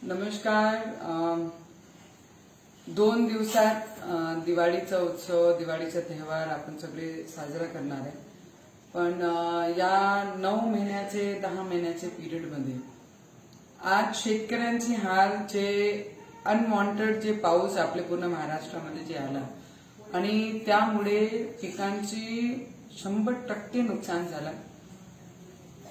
नमस्कार. 2 दिवसात दिवाळीचा उत्सव, दिवाळीचा तेव्हार आपण सगळे साजरा करणार आहे. पण या 9 महिन्याचे 10 महिन्याचे पिरियडमध्ये आज शेतकऱ्यांची हाल, जे अनवॉन्टेड जे पाऊस आपल्या पूर्ण महाराष्ट्रामध्ये जे आला आणि त्यामुळे पिकांची 100% नुकसान झालं.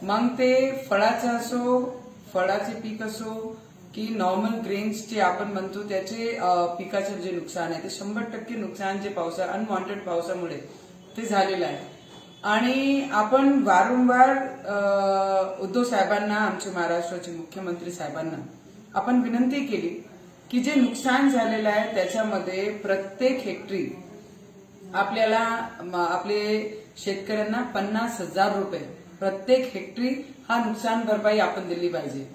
मग ते फळाचं असो, फळाचे पीक असो की नॉर्मल ग्रेन्स जे आपण म्हणतो त्याचे पिकाचे जे नुकसान आहे ते 100% नुकसान जे अनवॉन्टेड पावसामुळे ते झालेलं आहे. आणि आपण वारंवार उद्धव साहेबांना, आमच्या महाराष्ट्राचे मुख्यमंत्री साहेबांना आपण विनंती केली की जे नुकसान झालेलं आहे त्याच्यामध्ये प्रत्येक हेक्टरी आपल्याला आपले शेतकऱ्यांना 50,000 रुपये प्रत्येक हेक्टरी हा नुकसान भरपाई आपण दिली पाहिजे.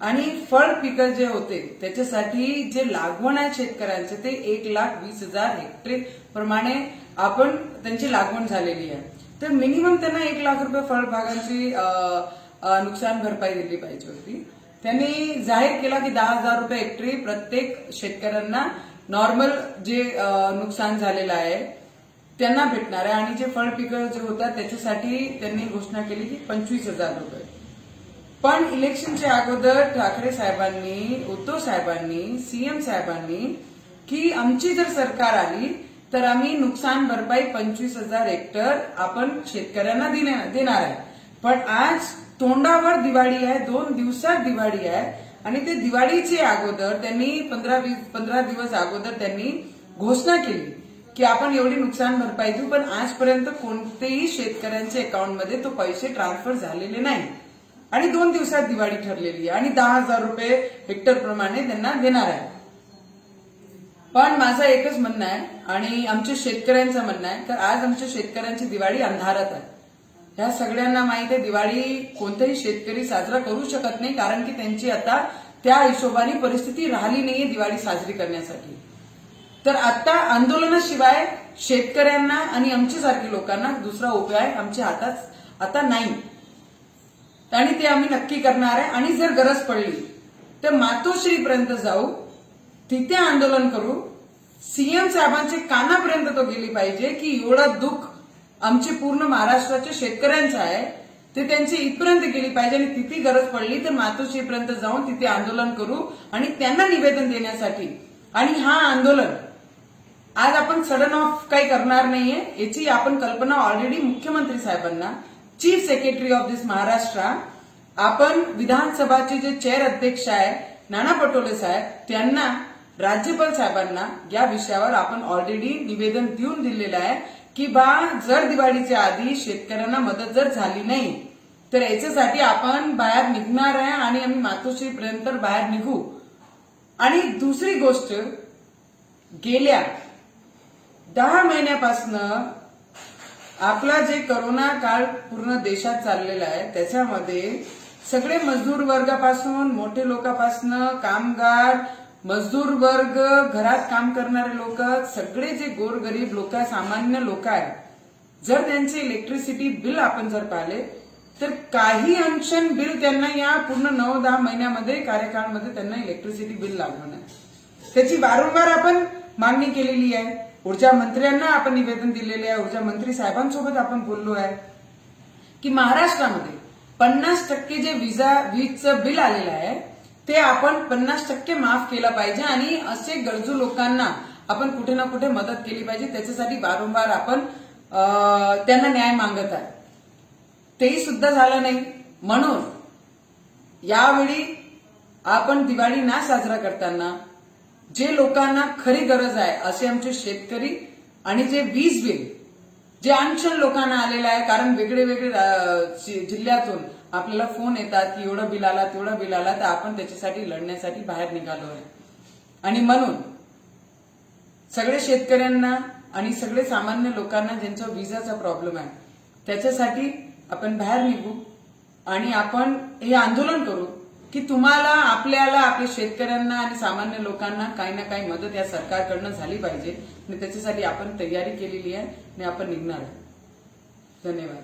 आणि फळ पिकं जे होते त्याच्यासाठी जे लागवण आहे शेतकऱ्यांचे ते 1,20,000 हेक्टरी प्रमाणे आपण त्यांची लागवण झालेली आहे. तर मिनिमम त्यांना 1,00,000 रुपये फळबागांची नुकसान भरपाई दिली पाहिजे होती. त्यांनी जाहीर केला की 10,000 रुपये हेक्टरी प्रत्येक शेतकऱ्यांना नॉर्मल जे नुकसान झालेलं आहे त्यांना भेटणार आहे. आणि जे फळ पिकं जे होतात त्याच्यासाठी त्यांनी घोषणा केली की 25,000 रुपये. पण इलेक्शनच्या अगोदर ठाकरे साहेबांनी, उद्धव साहेबांनी, सीएम साहेबांनी की आमची जर सरकार आली तर आम्ही नुकसान भरपाई 25,000 हेक्टर आपण शेतकऱ्यांना देणार आहे. पण आज तोंडावर दिवाळी आहे, 2 दिवसात दिवाळी आहे आणि ते दिवाळीचे अगोदर त्यांनी 15 दिवस अगोदर त्यांनी घोषणा केली की आपण एवढी नुकसान भरपाई देऊ. पण आजपर्यंत कोणतेही शेतकऱ्यांच्या अकाउंटमध्ये तो पैसे ट्रान्सफर झालेले नाही आणि 2 दिवसात दिवाळी ठरलेली आहे आणि 10,000 रुपये हेक्टर प्रमाणे त्यांना देणार आहे. पण माझं एकच म्हणणं आहे आणि आमच्या शेतकऱ्यांचं म्हणणं आहे तर आज आमच्या शेतकऱ्यांची दिवाळी अंधारात आहे. ह्या सगळ्यांना माहिती आहे दिवाळी कोणताही शेतकरी साजरा करू शकत नाही, कारण की त्यांची आता त्या हिशोबाने परिस्थिती राहिली नाहीये दिवाळी साजरी करण्यासाठी. तर आता आंदोलनाशिवाय शेतकऱ्यांना आणि आमच्यासारख्या लोकांना दुसरा उपाय आमच्या हातात आता नाही आणि ते आम्ही नक्की करणार आहे. आणि जर गरज पडली तर मातोश्रीपर्यंत जाऊ, तिथे आंदोलन करू. सीएम साहेबांच्या कानापर्यंत तो गेली पाहिजे की एवढं दुःख आमचे पूर्ण महाराष्ट्राच्या शेतकऱ्यांचं आहे ते त्यांची इथपर्यंत गेली पाहिजे. आणि तिथे गरज पडली तर मातोश्रीपर्यंत जाऊन तिथे आंदोलन करू आणि त्यांना निवेदन देण्यासाठी. आणि हा आंदोलन आज आपण सडन ऑफ काही करणार नाहीये, याची आपण कल्पना ऑलरेडी मुख्यमंत्री साहेबांना, चीफ सेक्रेटरी ऑफ दिस महाराष्ट्र, आपण विधानसभाचे जे चेअर अध्यक्ष आहे नाना पटोले साहेब, त्यांना, राज्यपाल साहेबांना या विषयावर आपण ऑलरेडी निवेदन देऊन दिलेलं आहे की जर दिवाळीच्या आधी शेतकऱ्यांना मदत जर झाली नाही तर याच्यासाठी आपण बाहेर निघणार आहे आणि आम्ही मातोश्रीपर्यंत बाहेर निघू. आणि दुसरी गोष्ट, गेल्या 10 महिन्यापासून आपला जे कोरोना काळ पूर्ण देशात चाललेला आहे त्याच्यामध्ये सगळे मजदूर वर्गापासून, मोठे लोकांपासून, कामगार, मजदूर वर्ग, घरात काम करणारे लोक, सगळे जे गोरगरीब लोक, सामान्य लोक आहेत, जर त्यांचे इलेक्ट्रिसिटी बिल आपण जर पाहिले तर काही अंशन बिल त्यांना या पूर्ण 9-10 महिन्यामध्ये कार्यकाळामध्ये त्यांना इलेक्ट्रिसिटी बिल लागलं नाही. त्याची वारंवार आपण मागणी केलेली आहे. ऊर्जा मंत्र्यांना आपण निवेदन दिलेले आहे, ऊर्जा मंत्री साहेबांसोबत आपण बोललो आहे की महाराष्ट्रामध्ये 50% जे वीजचं बिल आलेलं आहे ते आपण 50% माफ केलं पाहिजे आणि असे गरजू लोकांना आपण कुठे ना कुठे मदत केली पाहिजे. त्याच्यासाठी वारंवार आपण त्यांना न्याय मागत आहे, तेही सुद्धा झालं नाही. म्हणून यावेळी आपण दिवाळी ना साजरा करताना जे लोकांना खरी गरज आहे असे आमचे शेतकरी आणि जे वीज बिल जे अनशन लोकांना आलेलं आहे, कारण वेगळे वेगळे जिल्ह्यातून आपल्याला फोन येतात की एवढं बिल आला, तेवढं बिल आला, तर आपण त्याच्यासाठी लढण्यासाठी बाहेर निघालो आहे. आणि म्हणून सगळे शेतकऱ्यांना आणि सगळे सामान्य लोकांना ज्यांचा विजाचा प्रॉब्लेम आहे त्याच्यासाठी आपण बाहेर निघू आणि आपण हे आंदोलन करू की तुम्हाला, आपल्याला, आपल्या शेतकऱ्यांना आणि सामान्य लोकांना काही ना काही मदत या सरकारकडनं झाली पाहिजे आणि त्याच्यासाठी आपण तयारी केलेली आहे आणि आपण निघणार आहे. धन्यवाद.